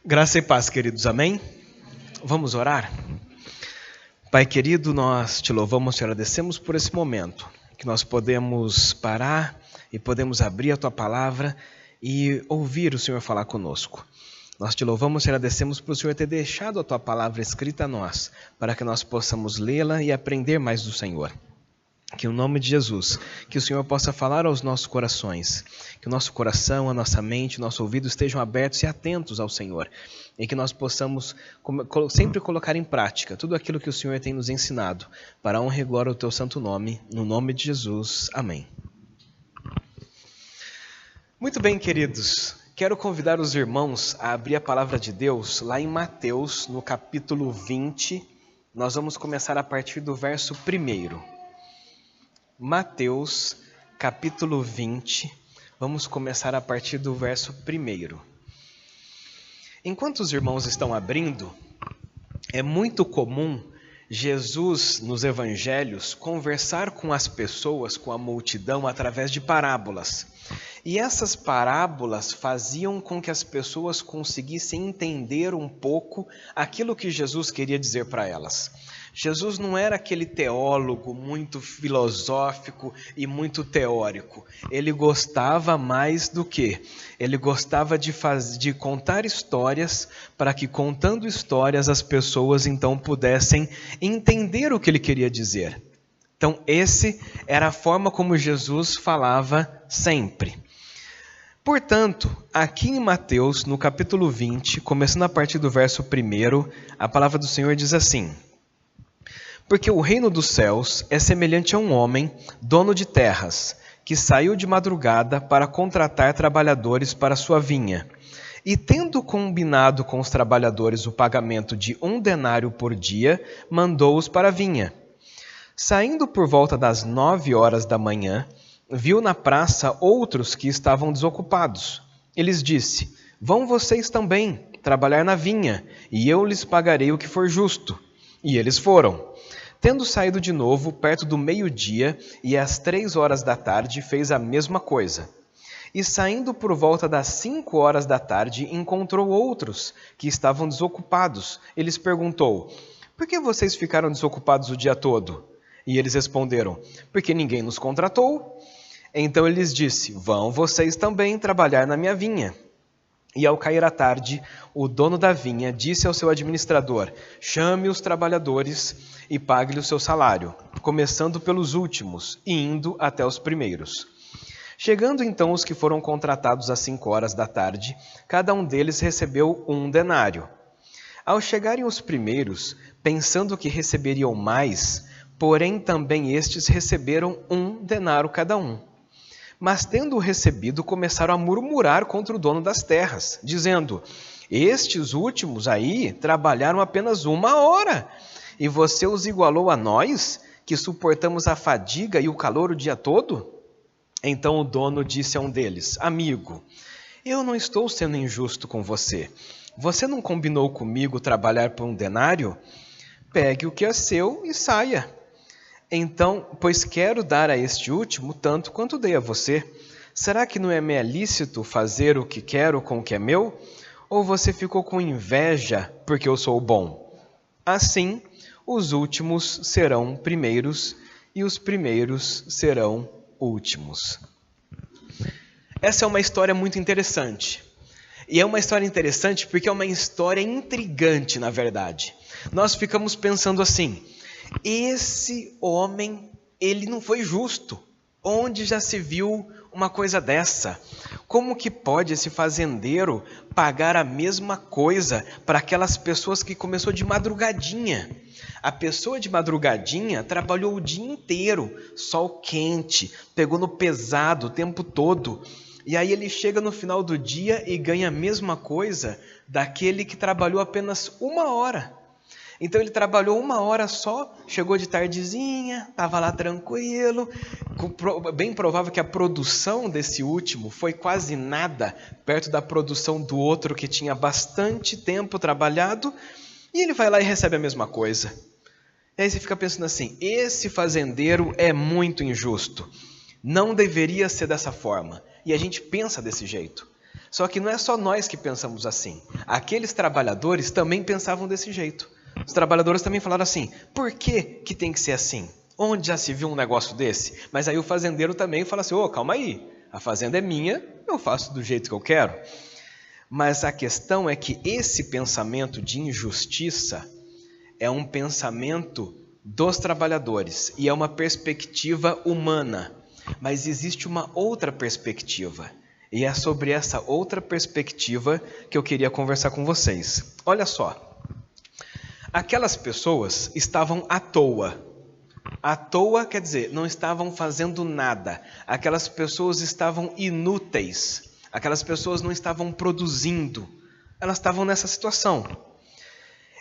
Graça e paz, queridos, amém? Vamos orar? Pai querido, nós te louvamos e te agradecemos por esse momento, que nós podemos parar e podemos abrir a Tua Palavra e ouvir o Senhor falar conosco. Nós te louvamos e te agradecemos por o Senhor ter deixado a Tua Palavra escrita a nós, para que nós possamos lê-la e aprender mais do Senhor. Que em nome de Jesus, que o Senhor possa falar aos nossos corações, que o nosso coração, a nossa mente, o nosso ouvido estejam abertos e atentos ao Senhor, e que nós possamos sempre colocar em prática tudo aquilo que o Senhor tem nos ensinado, para a honra e glória do Teu santo nome, no nome de Jesus. Amém. Muito bem, queridos, quero convidar os irmãos a abrir a palavra de Deus lá em Mateus, no capítulo 20, nós vamos começar a partir do verso 1. Mateus, capítulo 20, vamos começar a partir do verso 1. Enquanto os irmãos estão abrindo, é muito comum Jesus, nos evangelhos, conversar com as pessoas, com a multidão, através de parábolas. E essas parábolas faziam com que as pessoas conseguissem entender um pouco aquilo que Jesus queria dizer para elas. Jesus não era aquele teólogo muito filosófico e muito teórico. Ele gostava mais do que? Ele gostava de contar histórias, para que contando histórias as pessoas então pudessem entender o que ele queria dizer. Então essa era a forma como Jesus falava sempre. Portanto, aqui em Mateus, no capítulo 20, começando a partir do verso 1, a palavra do Senhor diz assim: Porque o reino dos céus é semelhante a um homem, dono de terras, que saiu de madrugada para contratar trabalhadores para sua vinha. E tendo combinado com os trabalhadores o pagamento de 1 denário por dia, mandou-os para a vinha. Saindo por volta das 9 horas da manhã, viu na praça outros que estavam desocupados. E lhes disse: Vão vocês também trabalhar na vinha, e eu lhes pagarei o que for justo. E eles foram. Tendo saído de novo, perto do meio-dia, e às 3 horas da tarde, fez a mesma coisa. E saindo por volta das 5 horas da tarde, encontrou outros que estavam desocupados. E lhes perguntou: Por que vocês ficaram desocupados o dia todo? E eles responderam: Porque ninguém nos contratou. Então ele lhes disse: Vão vocês também trabalhar na minha vinha. E ao cair a tarde, o dono da vinha disse ao seu administrador: Chame os trabalhadores e pague-lhe o seu salário, começando pelos últimos e indo até os primeiros. Chegando então os que foram contratados às 5 horas da tarde, cada um deles recebeu 1 denário. Ao chegarem os primeiros, pensando que receberiam mais, porém também estes receberam 1 denário cada um. Mas tendo-o recebido, começaram a murmurar contra o dono das terras, dizendo: Estes últimos aí trabalharam apenas 1 hora, e você os igualou a nós, que suportamos a fadiga e o calor o dia todo? Então o dono disse a um deles: Amigo, eu não estou sendo injusto com você. Você não combinou comigo trabalhar por 1 denário? Pegue o que é seu e saia. Então, pois quero dar a este último tanto quanto dei a você. Será que não é me lícito fazer o que quero com o que é meu? Ou você ficou com inveja porque eu sou bom? Assim, os últimos serão primeiros e os primeiros serão últimos. Essa é uma história muito interessante. E é uma história interessante porque é uma história intrigante, na verdade. Nós ficamos pensando assim: esse homem, ele não foi justo. Onde já se viu uma coisa dessa? Como que pode esse fazendeiro pagar a mesma coisa para aquelas pessoas que começou de madrugadinha? A pessoa de madrugadinha trabalhou o dia inteiro, sol quente, pegou no pesado o tempo todo. E aí ele chega no final do dia e ganha a mesma coisa daquele que trabalhou apenas 1 hora. Então ele trabalhou 1 hora só, chegou de tardezinha, estava lá tranquilo. Bem provável que a produção desse último foi quase nada perto da produção do outro que tinha bastante tempo trabalhado. E ele vai lá e recebe a mesma coisa. E aí você fica pensando assim: esse fazendeiro é muito injusto. Não deveria ser dessa forma. E a gente pensa desse jeito. Só que não é só nós que pensamos assim. Aqueles trabalhadores também pensavam desse jeito. Os trabalhadores também falaram assim, por que que tem que ser assim? Onde já se viu um negócio desse? Mas aí o fazendeiro também fala assim, calma aí, a fazenda é minha, eu faço do jeito que eu quero. Mas a questão é que esse pensamento de injustiça é um pensamento dos trabalhadores e é uma perspectiva humana. Mas existe uma outra perspectiva. E é sobre essa outra perspectiva que eu queria conversar com vocês. Olha só, aquelas pessoas estavam à toa. À toa quer dizer, não estavam fazendo nada. Aquelas pessoas estavam inúteis. Aquelas pessoas não estavam produzindo. Elas estavam nessa situação.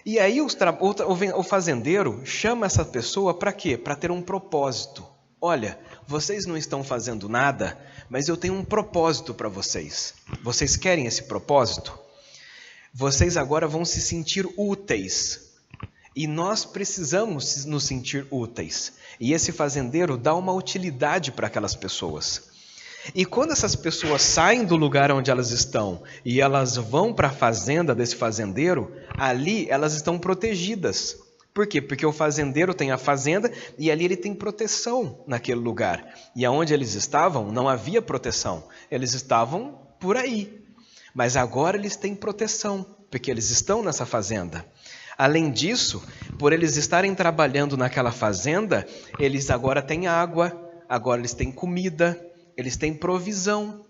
E aí o fazendeiro chama essa pessoa para quê? Para ter um propósito. Olha, vocês não estão fazendo nada, mas eu tenho um propósito para vocês. Vocês querem esse propósito? Vocês agora vão se sentir úteis. E nós precisamos nos sentir úteis. E esse fazendeiro dá uma utilidade para aquelas pessoas. E quando essas pessoas saem do lugar onde elas estão e elas vão para a fazenda desse fazendeiro, ali elas estão protegidas. Por quê? Porque o fazendeiro tem a fazenda e ali ele tem proteção naquele lugar. E aonde eles estavam não havia proteção. Eles estavam por aí. Mas agora eles têm proteção, porque eles estão nessa fazenda. Além disso, por eles estarem trabalhando naquela fazenda, eles agora têm água, agora eles têm comida, eles têm provisão.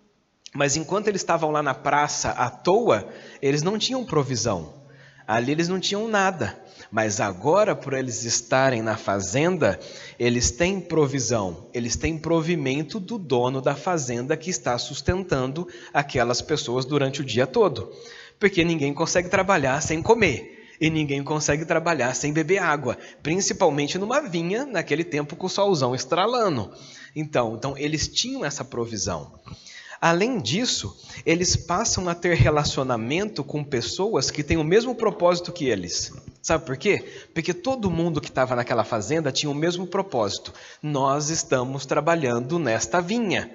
Mas enquanto eles estavam lá na praça à toa, eles não tinham provisão. Ali eles não tinham nada. Mas agora, por eles estarem na fazenda, eles têm provisão, eles têm provimento do dono da fazenda que está sustentando aquelas pessoas durante o dia todo. Porque ninguém consegue trabalhar sem comer, e ninguém consegue trabalhar sem beber água, principalmente numa vinha, naquele tempo com o solzão estralando. Então eles tinham essa provisão. Além disso, eles passam a ter relacionamento com pessoas que têm o mesmo propósito que eles. Sabe por quê? Porque todo mundo que estava naquela fazenda tinha o mesmo propósito. Nós estamos trabalhando nesta vinha.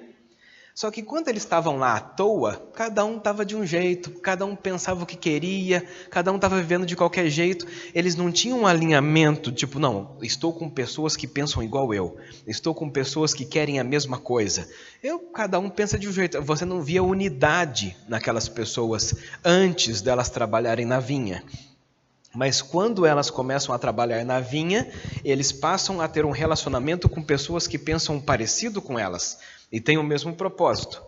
Só que quando eles estavam lá à toa, cada um estava de um jeito, cada um pensava o que queria, cada um estava vivendo de qualquer jeito. Eles não tinham um alinhamento, tipo, não, estou com pessoas que pensam igual eu, estou com pessoas que querem a mesma coisa. Cada um pensa de um jeito. Você não via unidade naquelas pessoas antes delas trabalharem na vinha. Mas quando elas começam a trabalhar na vinha, eles passam a ter um relacionamento com pessoas que pensam parecido com elas e têm o mesmo propósito.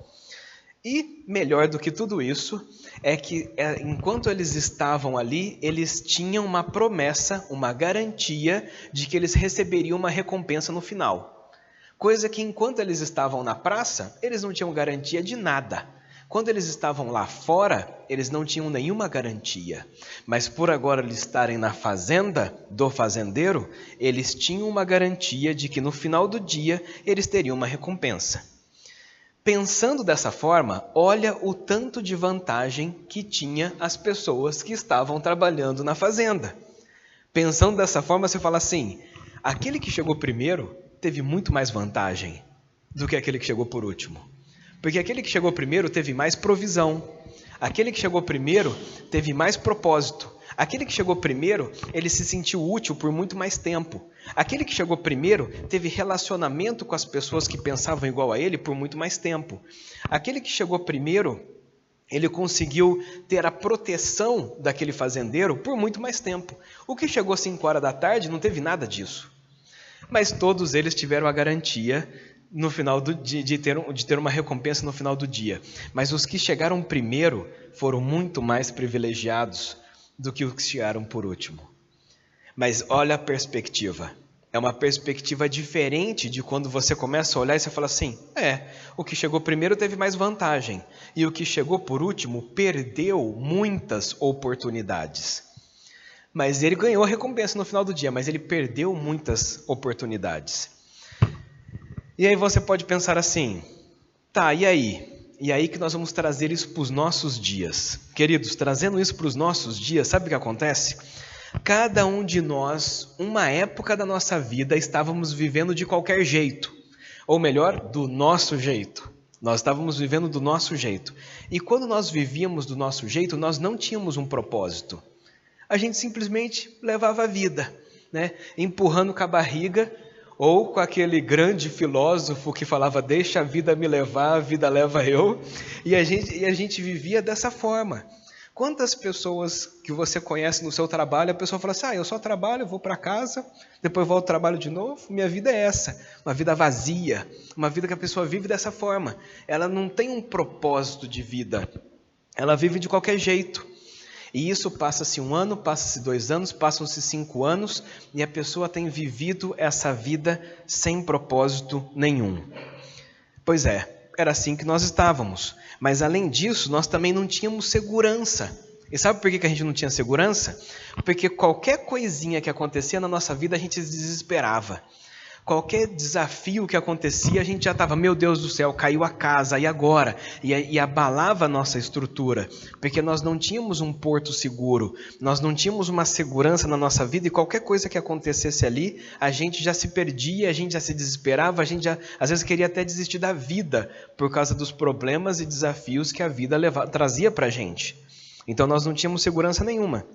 E melhor do que tudo isso é que enquanto eles estavam ali, eles tinham uma promessa, uma garantia de que eles receberiam uma recompensa no final. Coisa que enquanto eles estavam na praça, eles não tinham garantia de nada. Quando eles estavam lá fora, eles não tinham nenhuma garantia. Mas por agora eles estarem na fazenda do fazendeiro, eles tinham uma garantia de que no final do dia eles teriam uma recompensa. Pensando dessa forma, olha o tanto de vantagem que tinha as pessoas que estavam trabalhando na fazenda. Pensando dessa forma, você fala assim, aquele que chegou primeiro teve muito mais vantagem do que aquele que chegou por último. Porque aquele que chegou primeiro teve mais provisão. Aquele que chegou primeiro teve mais propósito. Aquele que chegou primeiro, ele se sentiu útil por muito mais tempo. Aquele que chegou primeiro teve relacionamento com as pessoas que pensavam igual a ele por muito mais tempo. Aquele que chegou primeiro, ele conseguiu ter a proteção daquele fazendeiro por muito mais tempo. O que chegou às 5 horas da tarde não teve nada disso. Mas todos eles tiveram a garantia no final de ter uma recompensa no final do dia. Mas os que chegaram primeiro foram muito mais privilegiados do que os que chegaram por último. Mas olha a perspectiva. É uma perspectiva diferente de quando você começa a olhar e você fala assim, o que chegou primeiro teve mais vantagem, e o que chegou por último perdeu muitas oportunidades. Mas ele ganhou a recompensa no final do dia, mas ele perdeu muitas oportunidades. E aí você pode pensar assim, tá, e aí? E aí que nós vamos trazer isso para os nossos dias. Queridos, trazendo isso para os nossos dias, sabe o que acontece? Cada um de nós, uma época da nossa vida, estávamos vivendo de qualquer jeito. Ou melhor, do nosso jeito. Nós estávamos vivendo do nosso jeito. E quando nós vivíamos do nosso jeito, nós não tínhamos um propósito. A gente simplesmente levava a vida, né? Empurrando com a barriga, ou com aquele grande filósofo que falava, deixa a vida me levar, a vida leva eu. E a gente vivia dessa forma. Quantas pessoas que você conhece no seu trabalho, a pessoa fala assim, eu só trabalho, vou para casa, depois volto ao trabalho de novo, minha vida é essa, uma vida vazia, uma vida que a pessoa vive dessa forma. Ela não tem um propósito de vida, ela vive de qualquer jeito. E isso passa-se 1 ano, passa-se 2 anos, passam-se 5 anos, e a pessoa tem vivido essa vida sem propósito nenhum. Pois é. Era assim que nós estávamos. Mas além disso, nós também não tínhamos segurança. E sabe por que a gente não tinha segurança? Porque qualquer coisinha que acontecia na nossa vida, a gente se desesperava. Qualquer desafio que acontecia, a gente já estava, meu Deus do céu, caiu a casa, e agora? E abalava a nossa estrutura, porque nós não tínhamos um porto seguro, nós não tínhamos uma segurança na nossa vida, e qualquer coisa que acontecesse ali, a gente já se perdia, a gente já se desesperava, a gente já, às vezes, queria até desistir da vida, por causa dos problemas e desafios que a vida trazia para a gente. Então, nós não tínhamos segurança nenhuma.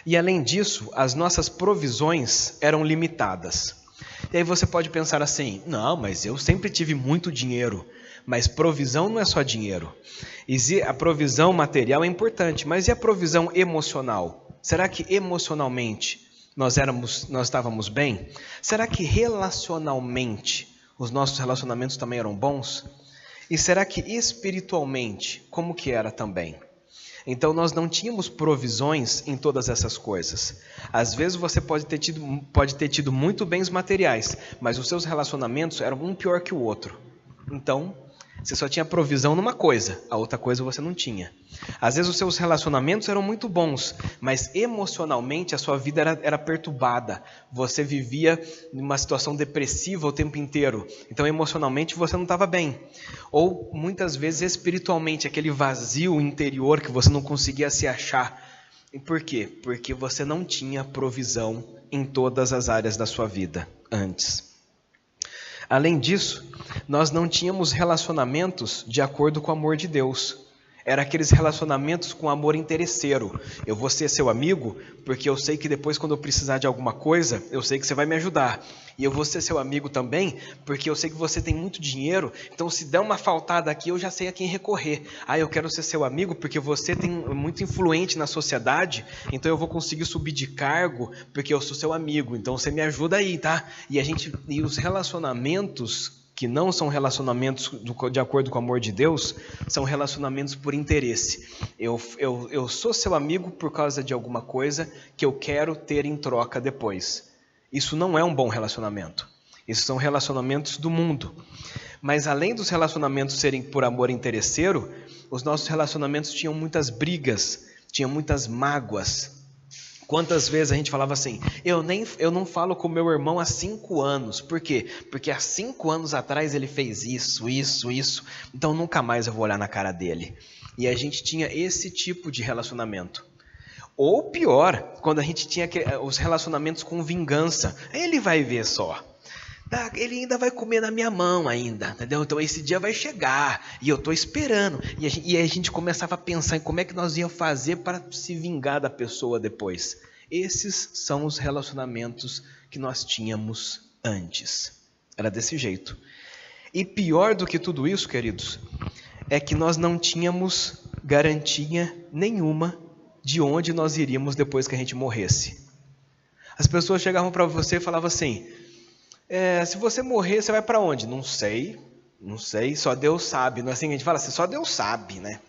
E, além disso, as nossas provisões eram limitadas. E aí você pode pensar assim, não, mas eu sempre tive muito dinheiro, mas provisão não é só dinheiro. E a provisão material é importante, mas e a provisão emocional? Será que emocionalmente nós estávamos bem? Será que relacionalmente os nossos relacionamentos também eram bons? E será que espiritualmente, como que era também? Então nós não tínhamos provisões em todas essas coisas. Às vezes você pode ter tido muito bens materiais, mas os seus relacionamentos eram um pior que o outro. Então você só tinha provisão numa coisa, a outra coisa você não tinha. Às vezes os seus relacionamentos eram muito bons, mas emocionalmente a sua vida era perturbada. Você vivia numa situação depressiva o tempo inteiro. Então emocionalmente você não estava bem. Ou muitas vezes espiritualmente, aquele vazio interior que você não conseguia se achar. E por quê? Porque você não tinha provisão em todas as áreas da sua vida antes. Além disso, nós não tínhamos relacionamentos de acordo com o amor de Deus. Era aqueles relacionamentos com amor interesseiro. Eu vou ser seu amigo porque eu sei que depois quando eu precisar de alguma coisa, eu sei que você vai me ajudar. E eu vou ser seu amigo também porque eu sei que você tem muito dinheiro, então se der uma faltada aqui eu já sei a quem recorrer. Eu quero ser seu amigo porque você tem muito influente na sociedade, então eu vou conseguir subir de cargo porque eu sou seu amigo, então você me ajuda aí, tá? E os relacionamentos que não são relacionamentos de acordo com o amor de Deus, são relacionamentos por interesse. Eu sou seu amigo por causa de alguma coisa que eu quero ter em troca depois. Isso não é um bom relacionamento. Isso são relacionamentos do mundo. Mas além dos relacionamentos serem por amor interesseiro, os nossos relacionamentos tinham muitas brigas, tinham muitas mágoas. Quantas vezes a gente falava assim, eu não falo com meu irmão há 5 anos. Por quê? Porque há 5 anos atrás ele fez isso, então nunca mais eu vou olhar na cara dele. E a gente tinha esse tipo de relacionamento. Ou pior, quando a gente tinha os relacionamentos com vingança. Ele vai ver só. Ele ainda vai comer na minha mão ainda, entendeu? Então esse dia vai chegar e eu estou esperando. E a gente começava a pensar em como é que nós íamos fazer para se vingar da pessoa depois. Esses são os relacionamentos que nós tínhamos antes. Era desse jeito. E pior do que tudo isso, queridos, é que nós não tínhamos garantia nenhuma de onde nós iríamos depois que a gente morresse. As pessoas chegavam para você e falavam assim, se você morrer, você vai para onde? Não sei, só Deus sabe. Não é assim que a gente fala assim, só Deus sabe, né?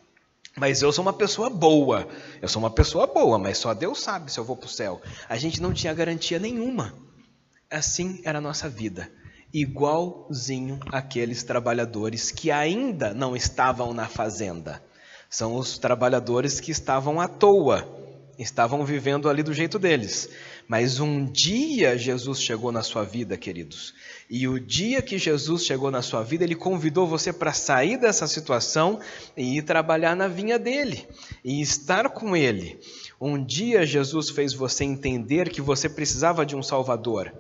Mas eu sou uma pessoa boa, mas só Deus sabe se eu vou para o céu. A gente não tinha garantia nenhuma. Assim era a nossa vida. Igualzinho aqueles trabalhadores que ainda não estavam na fazenda. São os trabalhadores que estavam à toa, estavam vivendo ali do jeito deles. Mas um dia Jesus chegou na sua vida, queridos. E o dia que Jesus chegou na sua vida, Ele convidou você para sair dessa situação e ir trabalhar na vinha dEle. E estar com Ele. Um dia Jesus fez você entender que você precisava de um Salvador.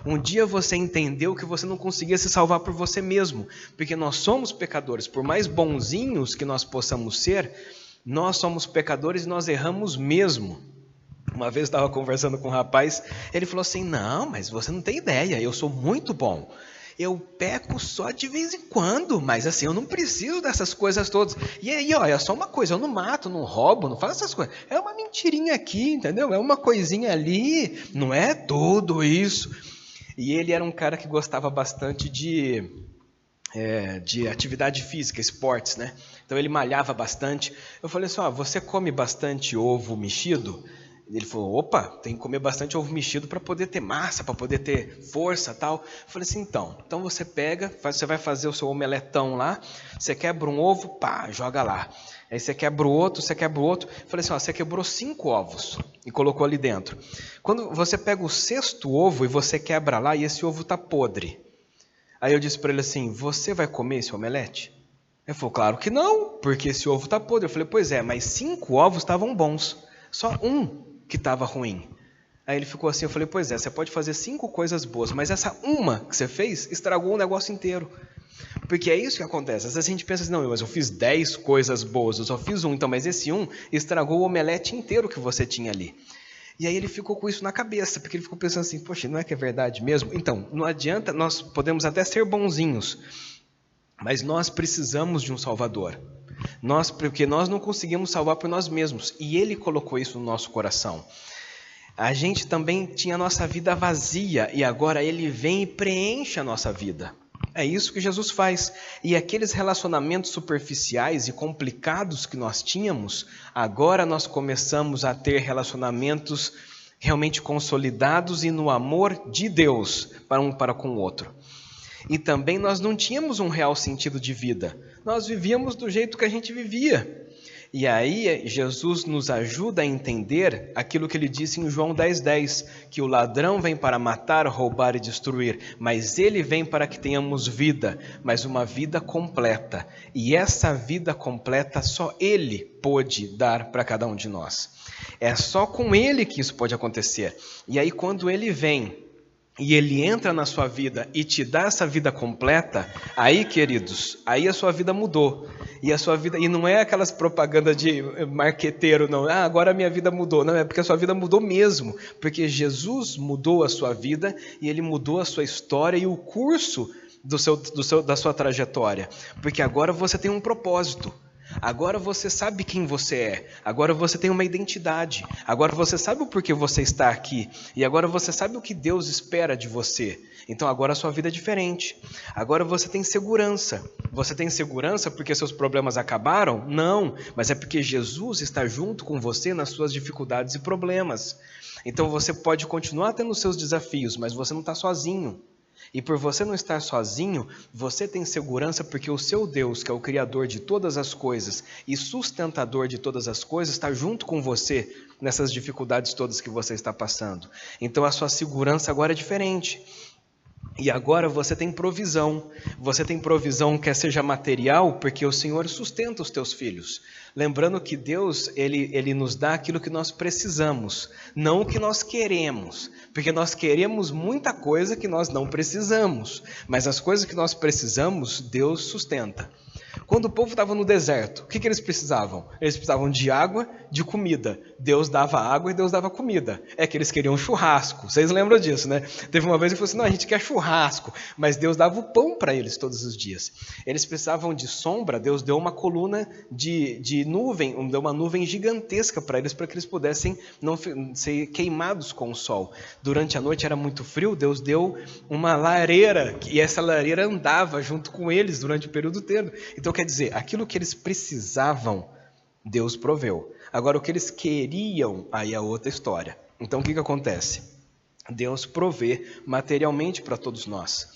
Um dia você entendeu que você não conseguia se salvar por você mesmo, porque nós somos pecadores. Por mais bonzinhos que nós possamos ser, nós somos pecadores e nós erramos mesmo. Uma vez eu estava conversando com um rapaz, ele falou assim, não, mas você não tem ideia, eu sou muito bom. Eu peco só de vez em quando, mas assim, eu não preciso dessas coisas todas. E aí, ó, é só uma coisa, eu não mato, não roubo, não faço essas coisas. É uma mentirinha aqui, entendeu? É uma coisinha ali, não é tudo isso. E ele era um cara que gostava bastante de atividade física, esportes, né? Então ele malhava bastante. Eu falei assim, ó, você come bastante ovo mexido? Ele falou, opa, tem que comer bastante ovo mexido para poder ter massa, para poder ter força e tal. Eu falei assim, então você pega, você vai fazer o seu omeletão lá, você quebra um ovo, pá, joga lá. Aí você quebra o outro, você quebra o outro. Eu falei assim, ó, você quebrou 5 ovos e colocou ali dentro. Quando você pega o 6º ovo e você quebra lá e esse ovo tá podre. Aí eu disse para ele assim, você vai comer esse omelete? Ele falou, claro que não, porque esse ovo tá podre. Eu falei, pois é, mas 5 ovos estavam bons, só um que estava ruim. Aí ele ficou assim, eu falei, pois é, você pode fazer 5 coisas boas, mas essa uma que você fez estragou o negócio inteiro. Porque é isso que acontece, às vezes a gente pensa assim, não, mas eu fiz 10 coisas boas, eu só fiz um, então, mas esse um estragou o omelete inteiro que você tinha ali. E aí ele ficou com isso na cabeça, porque ele ficou pensando assim, poxa, não é que é verdade mesmo? Então, não adianta, nós podemos até ser bonzinhos, mas nós precisamos de um Salvador. Porque nós não conseguimos salvar por nós mesmos. E Ele colocou isso no nosso coração. A gente também tinha a nossa vida vazia e agora Ele vem e preenche a nossa vida. É isso que Jesus faz. E aqueles relacionamentos superficiais e complicados que nós tínhamos, agora nós começamos a ter relacionamentos realmente consolidados e no amor de Deus para um para com o outro. E também nós não tínhamos um real sentido de vida. Nós vivíamos do jeito que a gente vivia. E aí Jesus nos ajuda a entender aquilo que ele disse em João 10:10, que o ladrão vem para matar, roubar e destruir, mas ele vem para que tenhamos vida, mas uma vida completa. E essa vida completa só ele pôde dar para cada um de nós. É só com ele que isso pode acontecer. E aí quando ele vem e ele entra na sua vida e te dá essa vida completa, aí, queridos, aí a sua vida mudou. E a sua vida, e não é aquelas propagandas de marqueteiro, não. Ah, agora a minha vida mudou. Não, é porque a sua vida mudou mesmo. Porque Jesus mudou a sua vida e ele mudou a sua história e o curso da sua trajetória. Porque agora você tem um propósito. Agora você sabe quem você é, agora você tem uma identidade, agora você sabe o porquê você está aqui, e agora você sabe o que Deus espera de você. Então agora a sua vida é diferente, agora você tem segurança. Você tem segurança porque seus problemas acabaram? Não, mas é porque Jesus está junto com você nas suas dificuldades e problemas. Então você pode continuar tendo seus desafios, mas você não está sozinho. E por você não estar sozinho, você tem segurança porque o seu Deus, que é o Criador de todas as coisas e sustentador de todas as coisas, está junto com você nessas dificuldades todas que você está passando. Então a sua segurança agora é diferente. E agora você tem provisão. Você tem provisão quer seja material, porque o Senhor sustenta os teus filhos. Lembrando que Deus, Ele nos dá aquilo que nós precisamos, não o que nós queremos. Porque nós queremos muita coisa que nós não precisamos. Mas as coisas que nós precisamos, Deus sustenta. Quando o povo estava no deserto, o que eles precisavam? Eles precisavam de água, de comida. Deus dava água e Deus dava comida. É que eles queriam churrasco. Vocês lembram disso, né? Teve uma vez que falou assim, não, a gente quer churrasco. Mas Deus dava o pão para eles todos os dias. Eles precisavam de sombra, Deus deu uma coluna de nuvem, deu uma nuvem gigantesca para eles pudessem não ser queimados com o sol. Durante a noite era muito frio, Deus deu uma lareira, e essa lareira andava junto com eles durante o período inteiro. Então, quer dizer, aquilo que eles precisavam, Deus proveu. Agora, o que eles queriam, aí é outra história. Então, o que acontece? Deus provê materialmente para todos nós.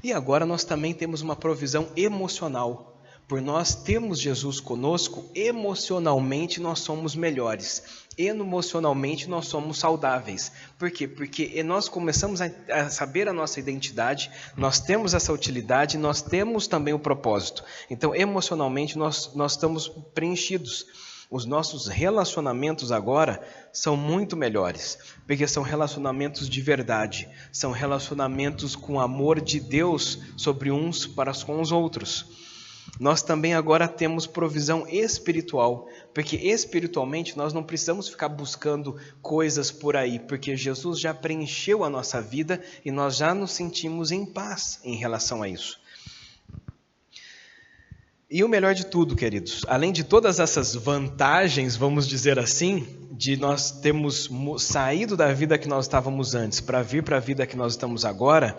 E agora nós também temos uma provisão emocional. Por nós termos Jesus conosco, emocionalmente nós somos melhores. Emocionalmente nós somos saudáveis. Por quê? Porque nós começamos a saber a nossa identidade, nós temos essa utilidade, nós temos também o propósito. Então, emocionalmente nós estamos preenchidos. Os nossos relacionamentos agora são muito melhores, porque são relacionamentos de verdade, são relacionamentos com amor de Deus sobre uns para com os outros. Nós também agora temos provisão espiritual, porque espiritualmente nós não precisamos ficar buscando coisas por aí, porque Jesus já preencheu a nossa vida e nós já nos sentimos em paz em relação a isso. E o melhor de tudo, queridos, além de todas essas vantagens, vamos dizer assim, de nós termos saído da vida que nós estávamos antes para vir para a vida que nós estamos agora,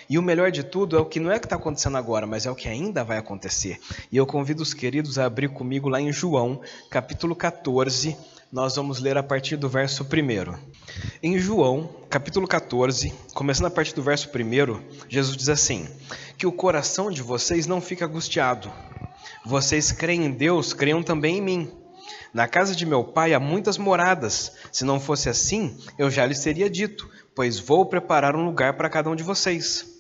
e o melhor de tudo é o que não é o que está acontecendo agora, mas é o que ainda vai acontecer. E eu convido os queridos a abrir comigo lá em João, capítulo 14, nós vamos ler a partir do verso 1. Em João, capítulo 14, começando a partir do verso 1, Jesus diz assim: que o coração de vocês não fique angustiado. Vocês creem em Deus, creiam também em mim. Na casa de meu pai há muitas moradas. Se não fosse assim, eu já lhes teria dito, pois vou preparar um lugar para cada um de vocês.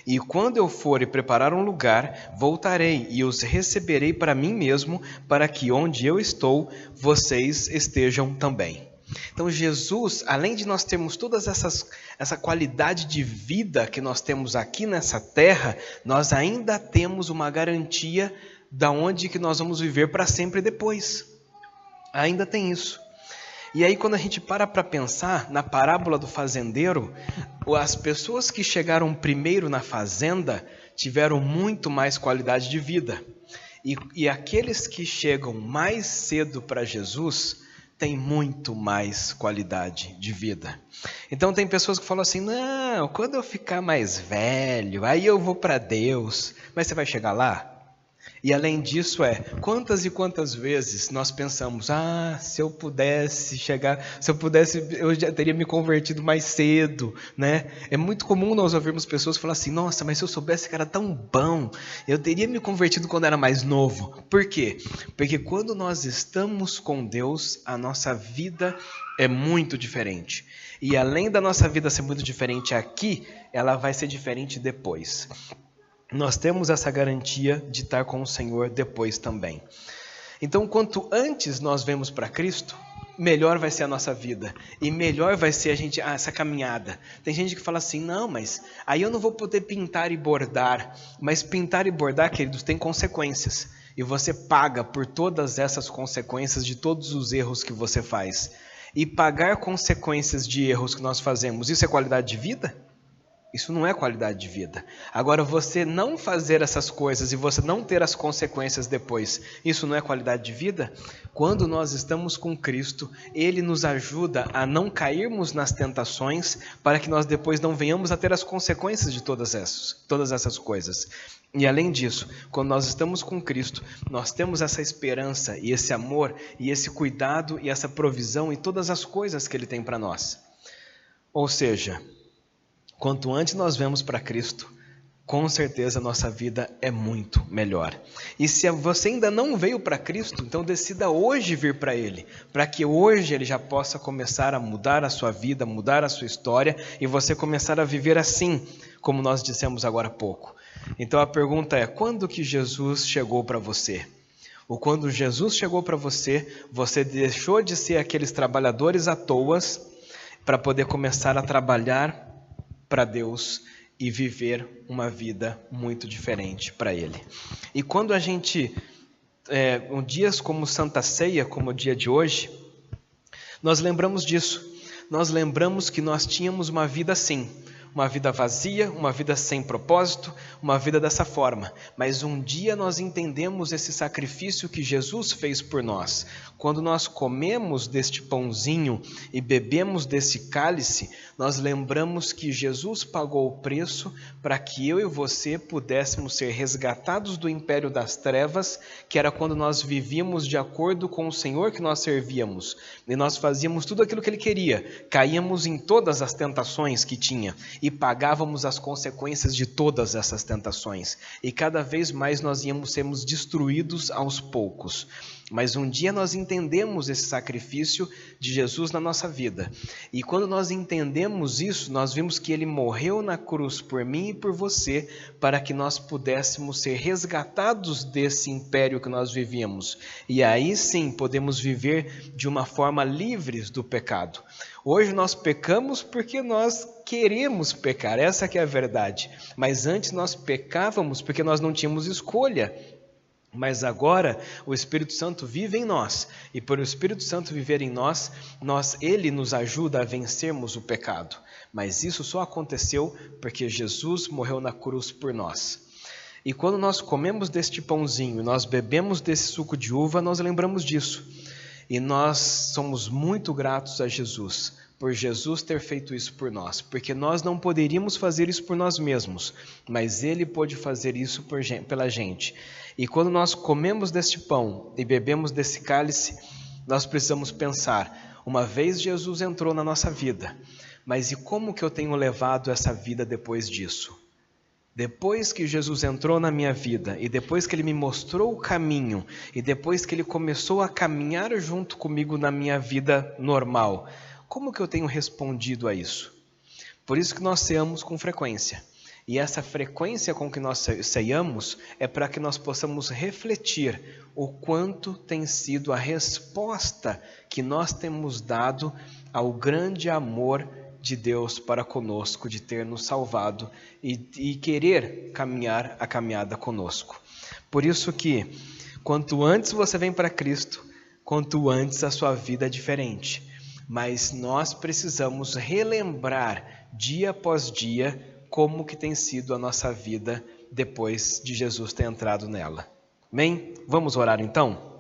E quando eu for e preparar um lugar, voltarei e os receberei para mim mesmo, para que onde eu estou, vocês estejam também. Então Jesus, além de nós termos todas essa qualidade de vida que nós temos aqui nessa terra, nós ainda temos uma garantia da onde que nós vamos viver para sempre depois. Ainda tem isso. E aí quando a gente para pensar na parábola do fazendeiro, as pessoas que chegaram primeiro na fazenda tiveram muito mais qualidade de vida. E aqueles que chegam mais cedo para Jesus têm muito mais qualidade de vida. Então tem pessoas que falam assim, não, quando eu ficar mais velho, aí eu vou para Deus. Mas você vai chegar lá? E além disso quantas e quantas vezes nós pensamos, se eu pudesse eu já teria me convertido mais cedo, né? É muito comum nós ouvirmos pessoas falar assim, nossa, mas se eu soubesse que era tão bom, eu teria me convertido quando era mais novo. Por quê? Porque quando nós estamos com Deus, a nossa vida é muito diferente. E além da nossa vida ser muito diferente aqui, ela vai ser diferente depois. Nós temos essa garantia de estar com o Senhor depois também. Então, quanto antes nós vemos para Cristo, melhor vai ser a nossa vida. E melhor vai ser essa caminhada. Tem gente que fala assim, não, mas aí eu não vou poder pintar e bordar. Mas pintar e bordar, queridos, tem consequências. E você paga por todas essas consequências de todos os erros que você faz. E pagar consequências de erros que nós fazemos, isso é qualidade de vida? Isso não é qualidade de vida. Agora, você não fazer essas coisas e você não ter as consequências depois, isso não é qualidade de vida? Quando nós estamos com Cristo, Ele nos ajuda a não cairmos nas tentações para que nós depois não venhamos a ter as consequências de todas essas coisas. E além disso, quando nós estamos com Cristo, nós temos essa esperança e esse amor e esse cuidado e essa provisão e todas as coisas que Ele tem para nós. Ou seja, quanto antes nós vemos para Cristo, com certeza a nossa vida é muito melhor. E se você ainda não veio para Cristo, então decida hoje vir para Ele, para que hoje Ele já possa começar a mudar a sua vida, mudar a sua história, e você começar a viver assim, como nós dissemos agora há pouco. Então a pergunta é, quando que Jesus chegou para você? Ou quando Jesus chegou para você, você deixou de ser aqueles trabalhadores à toa para poder começar a trabalhar para Deus e viver uma vida muito diferente para Ele. E quando a gente, dias como Santa Ceia, como o dia de hoje, nós lembramos disso. Nós lembramos que nós tínhamos uma vida assim, uma vida vazia, uma vida sem propósito, uma vida dessa forma. Mas um dia nós entendemos esse sacrifício que Jesus fez por nós. Quando nós comemos deste pãozinho e bebemos desse cálice, nós lembramos que Jesus pagou o preço para que eu e você pudéssemos ser resgatados do império das trevas, que era quando nós vivíamos de acordo com o Senhor que nós servíamos. E nós fazíamos tudo aquilo que Ele queria, caíamos em todas as tentações que tinha. e pagávamos as consequências de todas essas tentações. E cada vez mais nós íamos sermos destruídos aos poucos. Mas um dia nós entendemos esse sacrifício de Jesus na nossa vida. E quando nós entendemos isso, nós vimos que ele morreu na cruz por mim e por você, para que nós pudéssemos ser resgatados desse império que nós vivíamos. E aí sim podemos viver de uma forma livres do pecado. Hoje nós pecamos porque nós queremos pecar, essa que é a verdade. Mas antes nós pecávamos porque nós não tínhamos escolha. Mas agora o Espírito Santo vive em nós, e por o Espírito Santo viver em nós, ele nos ajuda a vencermos o pecado. Mas isso só aconteceu porque Jesus morreu na cruz por nós. E quando nós comemos deste pãozinho, nós bebemos desse suco de uva, nós lembramos disso. E nós somos muito gratos a Jesus, por Jesus ter feito isso por nós, porque nós não poderíamos fazer isso por nós mesmos, mas Ele pôde fazer isso pela gente. E quando nós comemos deste pão e bebemos desse cálice, nós precisamos pensar, uma vez Jesus entrou na nossa vida, mas e como que eu tenho levado essa vida depois disso? Depois que Jesus entrou na minha vida, e depois que Ele me mostrou o caminho, e depois que Ele começou a caminhar junto comigo na minha vida normal, como que eu tenho respondido a isso? Por isso que nós ceamos com frequência. E essa frequência com que nós ceiamos é para que nós possamos refletir o quanto tem sido a resposta que nós temos dado ao grande amor de Deus para conosco, de ter nos salvado e querer caminhar a caminhada conosco. Por isso que, quanto antes você vem para Cristo, quanto antes a sua vida é diferente. Mas nós precisamos relembrar, dia após dia, como que tem sido a nossa vida depois de Jesus ter entrado nela. Amém? Vamos orar então?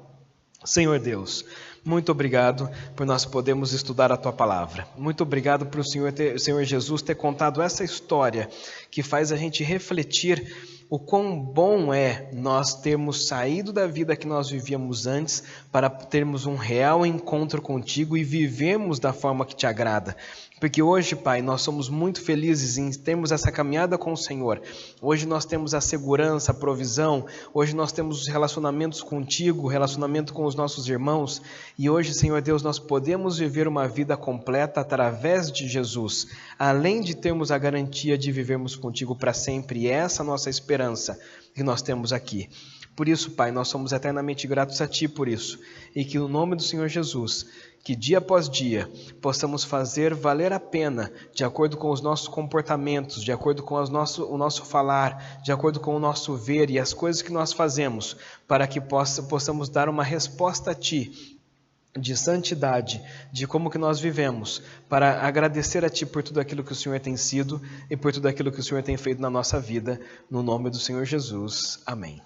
Senhor Deus, muito obrigado por nós podermos estudar a Tua Palavra. Muito obrigado por o Senhor Jesus ter contado essa história que faz a gente refletir o quão bom é nós termos saído da vida que nós vivíamos antes para termos um real encontro contigo e vivermos da forma que te agrada. Porque hoje, Pai, nós somos muito felizes em termos essa caminhada com o Senhor. Hoje nós temos a segurança, a provisão. Hoje nós temos os relacionamentos contigo, o relacionamento com os nossos irmãos. E hoje, Senhor Deus, nós podemos viver uma vida completa através de Jesus. Além de termos a garantia de vivermos contigo para sempre. E essa é a nossa esperança que nós temos aqui. Por isso, Pai, nós somos eternamente gratos a Ti por isso. E que no nome do Senhor Jesus, que dia após dia possamos fazer valer a pena, de acordo com os nossos comportamentos, de acordo com o nosso falar, de acordo com o nosso ver e as coisas que nós fazemos, para que possamos dar uma resposta a Ti, de santidade, de como que nós vivemos, para agradecer a Ti por tudo aquilo que o Senhor tem sido e por tudo aquilo que o Senhor tem feito na nossa vida, no nome do Senhor Jesus. Amém.